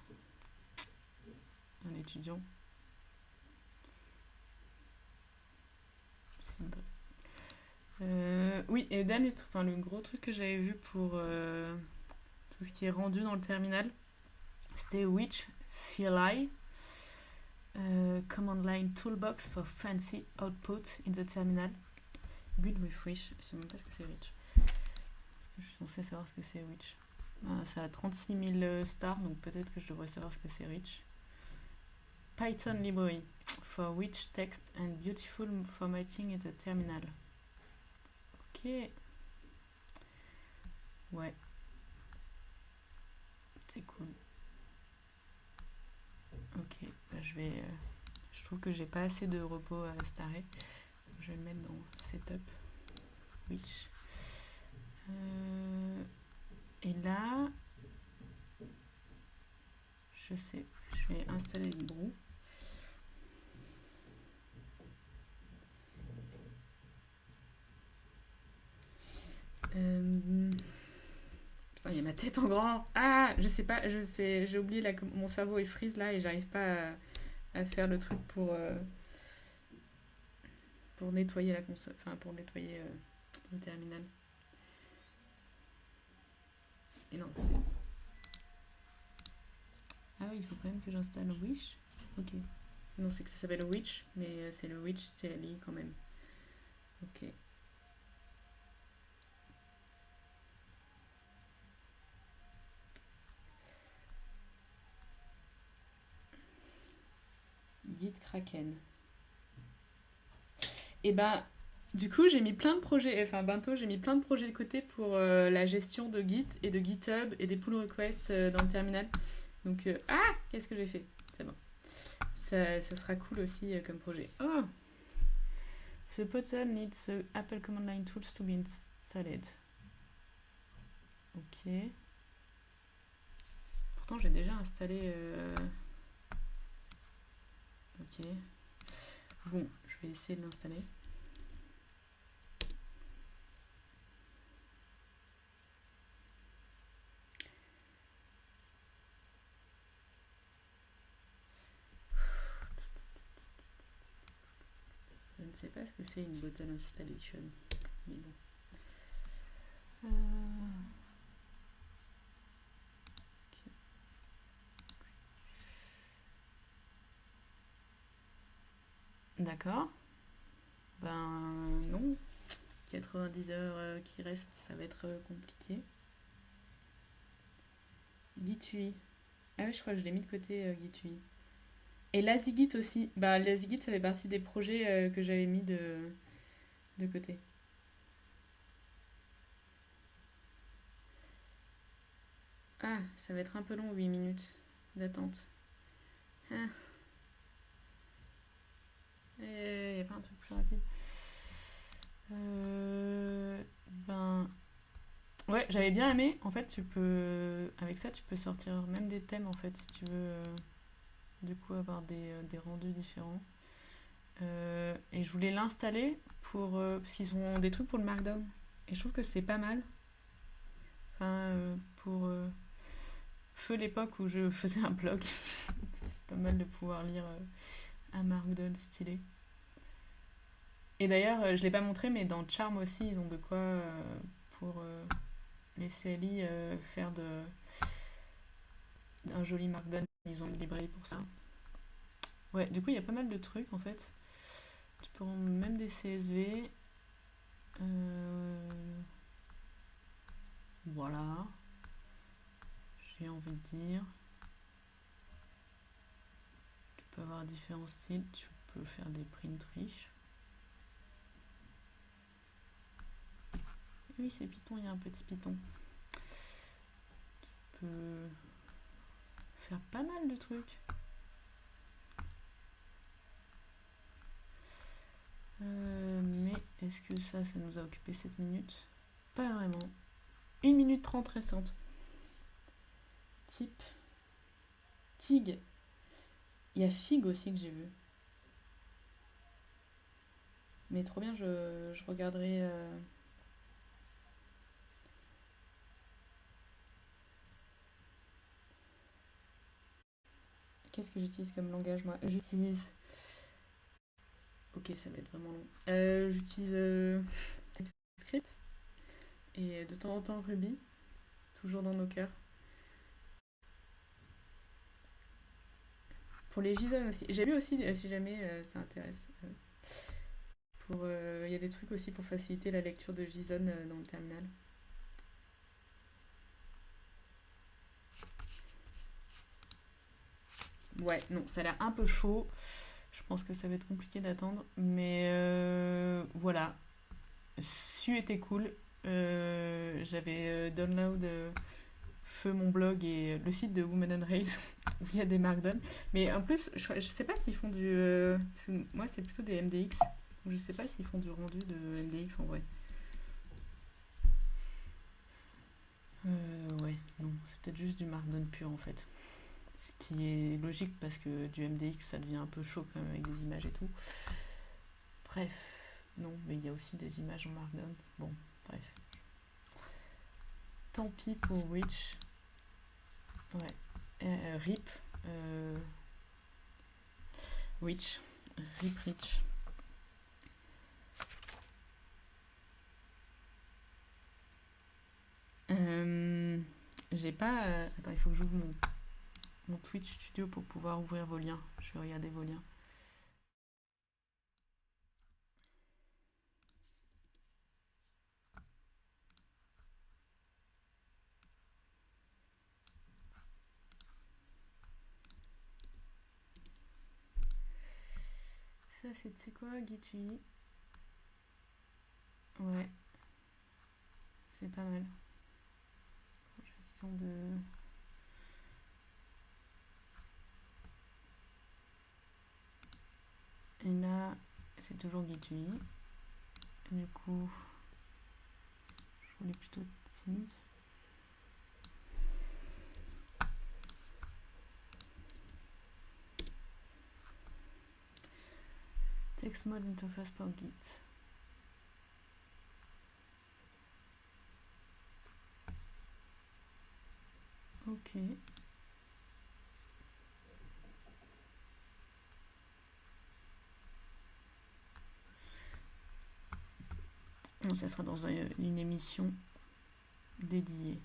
Un étudiant? Oui, et le dernier truc, enfin le gros truc que j'avais vu pour tout ce qui est rendu dans le terminal, c'était Witch CLI, Command Line Toolbox for Fancy Output in the Terminal. Build with Witch, je sais même pas ce que c'est Witch. Est-ce que je suis censée savoir ce que c'est Witch? Ah, ça a 36 000 stars, donc peut-être que je devrais savoir ce que c'est Witch. Python library for Witch text and beautiful formatting in the terminal. Ok. Ouais. C'est cool. Ok, bah je trouve que j'ai pas assez de repos à starer. Je vais le mettre dans Setup. Witch. Et là, je sais, je vais installer Librew. Putain, il y a ma tête est en grand. Ah, je sais pas, j'ai oublié là que mon cerveau est freeze là et j'arrive pas à faire le truc pour nettoyer la console, enfin pour nettoyer le terminal. Et non. Ah oui, il faut quand même que j'installe Wish. Ok. Non, c'est que ça s'appelle Witch, mais c'est le Witch CLI quand même. Ok. Git Kraken. Et ben, du coup, j'ai mis plein de projets, enfin, bientôt, j'ai mis plein de projets de côté pour la gestion de Git et de GitHub et des pull requests dans le terminal. Donc, qu'est-ce que j'ai fait? C'est bon. Ça sera cool aussi comme projet. Oh! The button needs the Apple Command Line tools to be installed. Ok. Pourtant, j'ai déjà installé... Ok. Bon, je vais essayer de l'installer. Je ne sais pas ce que c'est une button installation, mais bon. Okay. D'accord. Ben non. 90 heures qui restent, ça va être compliqué. Git UI. Ah oui, je crois que je l'ai mis de côté, Git UI. Et LazyGit aussi. Bah, LazyGit, ça fait partie des projets que j'avais mis de côté. Ah, ça va être un peu long, 8 minutes d'attente. Ah. Il n'y a pas un truc plus rapide. Ben... Ouais, j'avais bien aimé. En fait, avec ça, tu peux sortir même des thèmes, en fait, si tu veux, du coup, avoir des rendus différents. Et je voulais l'installer parce qu'ils ont des trucs pour le Markdown. Et je trouve que c'est pas mal. Enfin, pour feu l'époque où je faisais un blog. C'est pas mal de pouvoir lire un Markdown stylé. Et d'ailleurs, je l'ai pas montré, mais dans Charm aussi, ils ont de quoi pour les CLI faire un joli Markdown. Ils ont libré pour ça. Ouais, du coup, il y a pas mal de trucs en fait. Tu peux rendre même des CSV. Voilà. J'ai envie de dire. Tu peux avoir différents styles. Tu peux faire des print riches. Oui, c'est Python, il y a un petit Python. Tu peux faire pas mal de trucs. Mais est-ce que ça nous a occupé 7 minutes? Pas vraiment. 1 minute 30 restante. Type. Tig. Il y a Fig aussi que j'ai vu. Mais trop bien, je regarderai... Qu'est-ce que j'utilise comme langage, moi? J'utilise... Ok, ça va être vraiment long. J'utilise TypeScript. Et de temps en temps Ruby. Toujours dans nos cœurs. Pour les JSON aussi. J'ai vu aussi, si jamais ça intéresse. Il y a des trucs aussi pour faciliter la lecture de JSON dans le terminal. Ouais, non, ça a l'air un peu chaud. Je pense que ça va être compliqué d'attendre. Mais voilà. Su était cool. J'avais download feu mon blog et le site de Women and Race où il y a des Markdown. Mais en plus, je sais pas s'ils font du... parce que moi, c'est plutôt des MDX. Je sais pas s'ils font du rendu de MDX en vrai. Ouais, non, c'est peut-être juste du Markdown pur en fait. Ce qui est logique parce que du MDX ça devient un peu chaud quand même avec des images et tout. Bref, non, mais il y a aussi des images en Markdown. Bon, bref. Tant pis pour Witch. Ouais. Rip. Witch. Rip Rich. J'ai pas... Attends, il faut que j'ouvre mon Twitch Studio pour pouvoir ouvrir vos liens. Je vais regarder vos liens. Ça, c'est quoi, Gitui? Ouais. C'est pas mal. Gestion de... Et là, c'est toujours Gitui. Du coup, je voulais plutôt Tig. Text mode interface par Git. Ok. Bon, ça sera dans une émission dédiée.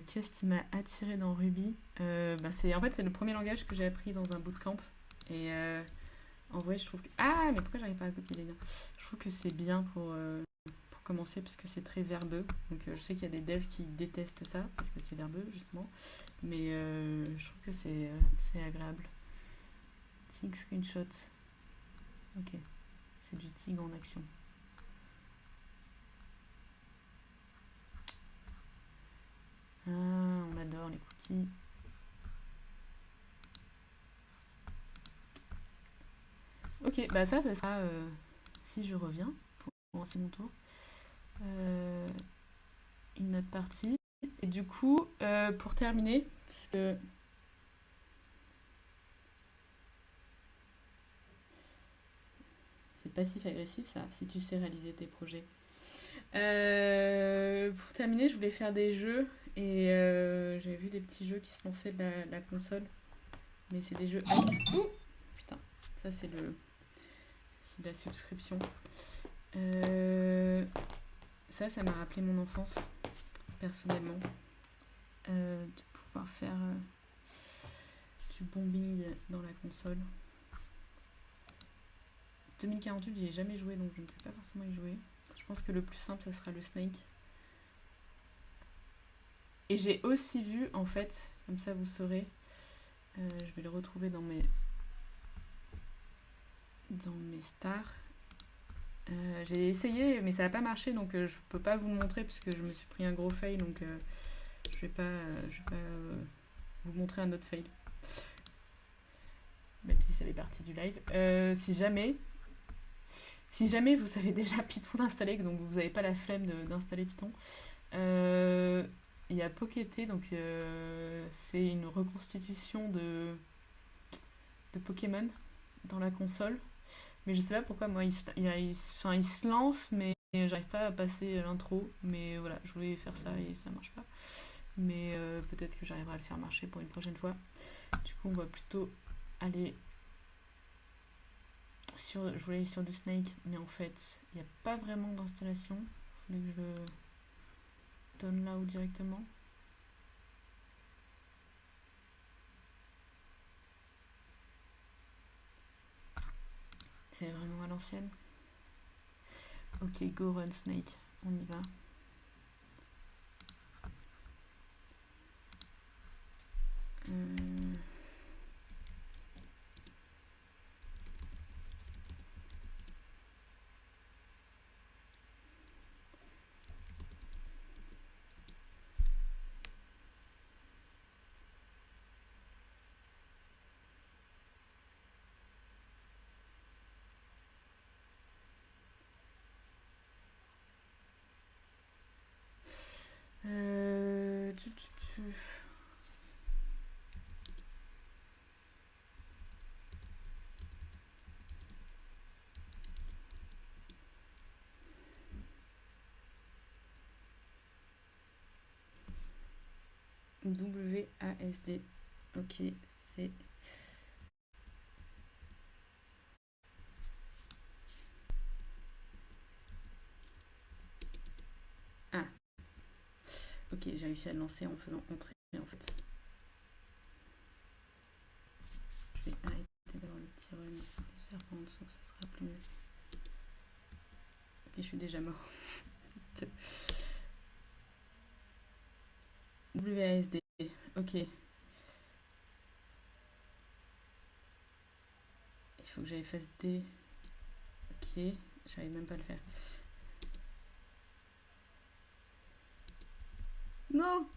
Qu'est-ce qui m'a attiré dans Ruby? En fait, c'est le premier langage que j'ai appris dans un bootcamp. Et en vrai, je trouve que... Ah, mais pourquoi j'arrive pas à copier les liens? Je trouve que c'est bien pour commencer parce que c'est très verbeux. Donc je sais qu'il y a des devs qui détestent ça parce que c'est verbeux, justement. Mais je trouve que c'est agréable. Tig screenshot. Ok. C'est du Tig en action. Ah, on adore les cookies. Ok, bah ça sera si je reviens pour lancer mon tour. Une autre partie. Et du coup, pour terminer, parce que c'est passif-agressif ça, si tu sais réaliser tes projets. Pour terminer, je voulais faire des jeux et j'avais vu des petits jeux qui se lançaient de la console. Mais c'est des jeux... Ouh, putain, ça c'est de la subscription. Ça m'a rappelé mon enfance, personnellement. De pouvoir faire du bombing dans la console. 2048, j'y ai jamais joué, donc je ne sais pas forcément y jouer. Je pense que le plus simple, ça sera le Snake. Et j'ai aussi vu, en fait, comme ça vous saurez, je vais le retrouver dans mes stars. J'ai essayé, mais ça n'a pas marché, donc je peux pas vous le montrer puisque je me suis pris un gros fail, donc je vais pas vous montrer un autre fail. Même si ça fait partie du live. Si jamais vous savez déjà Python d'installer, donc vous n'avez pas la flemme d'installer Python, il y a Pokété, donc c'est une reconstitution de Pokémon dans la console. Mais je sais pas pourquoi, moi, il se lance, mais j'arrive pas à passer l'intro. Mais voilà, je voulais faire ça et ça marche pas. Mais peut-être que j'arriverai à le faire marcher pour une prochaine fois. Du coup, on va plutôt aller je voulais aller sur du Snake, mais en fait, il n'y a pas vraiment d'installation. Il faudrait que je le donne là ou directement. C'est vraiment à l'ancienne. Ok, go run Snake, on y va. WASD. Ok, c'est... Ah, ok, j'ai réussi à le lancer en faisant entrer en fait. Je vais arrêter d'avoir le petit run du serpent en dessous, ça sera plus mieux. Ok, je suis déjà mort. WASD, ok. Il faut que j'aille face D. Ok, j'arrive même pas à le faire. Non!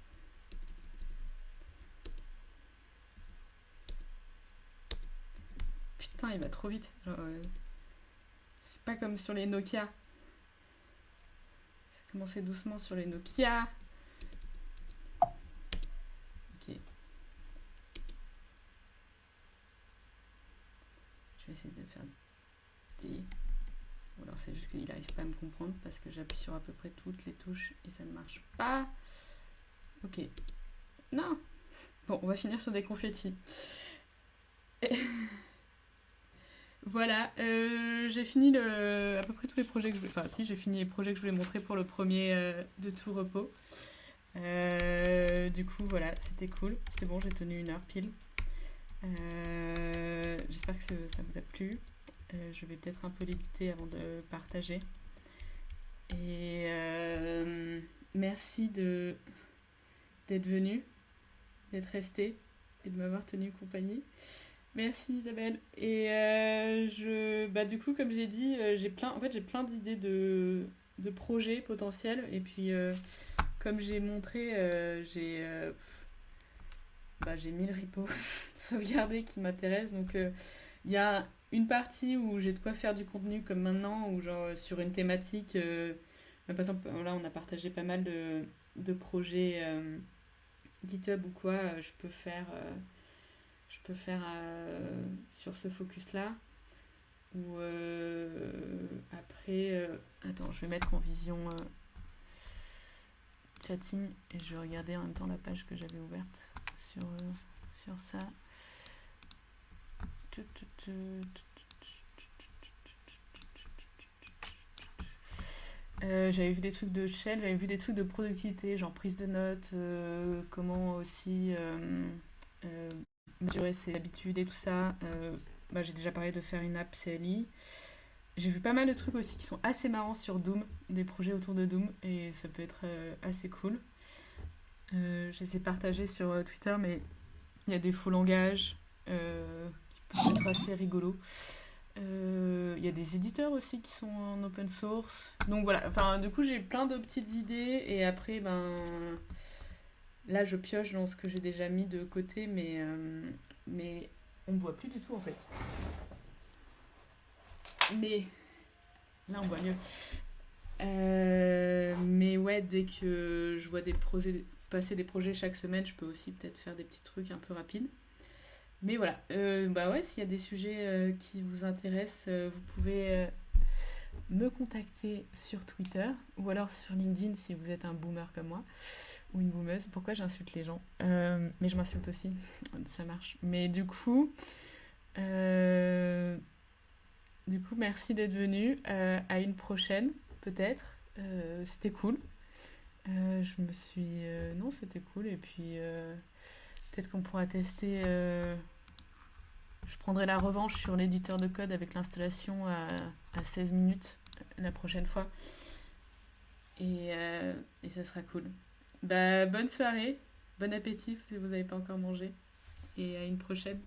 Putain, il va trop vite. Genre, c'est pas comme sur les Nokia. Ça commençait doucement sur les Nokia. Ok. Je vais essayer de faire D. Ou alors c'est juste qu'il n'arrive pas à me comprendre parce que j'appuie sur à peu près toutes les touches et ça ne marche pas. Ok. Non! Bon, on va finir sur des confettis. Voilà, j'ai fini à peu près tous les projets que je voulais... Enfin, si, j'ai fini les projets que je voulais montrer pour le premier de tout repos. Du coup, voilà, c'était cool. C'est bon, j'ai tenu 1 heure pile. J'espère que ça vous a plu. Je vais peut-être un peu l'éditer avant de partager. Et merci d'être venu, d'être resté et de m'avoir tenu compagnie. Merci Isabelle. Et du coup, comme j'ai dit, j'ai plein d'idées de projets potentiels. Et puis, comme j'ai montré, j'ai 1000 repos sauvegardés qui m'intéressent. Donc, il y a une partie où j'ai de quoi faire du contenu comme maintenant, ou genre sur une thématique. Par exemple, là, on a partagé pas mal de projets GitHub ou quoi. Je peux faire sur ce focus-là. Ou après... attends, je vais mettre en vision chatting et je vais regarder en même temps la page que j'avais ouverte sur ça. J'avais vu des trucs de shell, j'avais vu des trucs de productivité, genre prise de notes, comment aussi mesurer ses habitudes et tout ça. J'ai déjà parlé de faire une app CLI. J'ai vu pas mal de trucs aussi qui sont assez marrants sur Doom, des projets autour de Doom, et ça peut être assez cool. Je les ai partagés sur Twitter, mais il y a des faux langages qui peuvent être assez rigolos. Il y a des éditeurs aussi qui sont en open source. Donc voilà, enfin, du coup, j'ai plein de petites idées, et après, là, je pioche dans ce que j'ai déjà mis de côté, mais on ne voit plus du tout en fait. Mais là, on voit mieux. Mais ouais, dès que je vois passer des projets chaque semaine, je peux aussi peut-être faire des petits trucs un peu rapides. Mais voilà, s'il y a des sujets qui vous intéressent, vous pouvez me contacter sur Twitter ou alors sur LinkedIn si vous êtes un boomer comme moi ou une boomeuse. Pourquoi j'insulte les gens? Mais je m'insulte aussi, ça marche. Mais du coup, merci d'être venu. À une prochaine, peut-être. C'était cool. Non, c'était cool. Et puis, peut-être qu'on pourra tester... Je prendrai la revanche sur l'éditeur de code avec l'installation à 16 minutes la prochaine fois. Et ça sera cool. Bonne soirée, bon appétit si vous n'avez pas encore mangé. Et à une prochaine.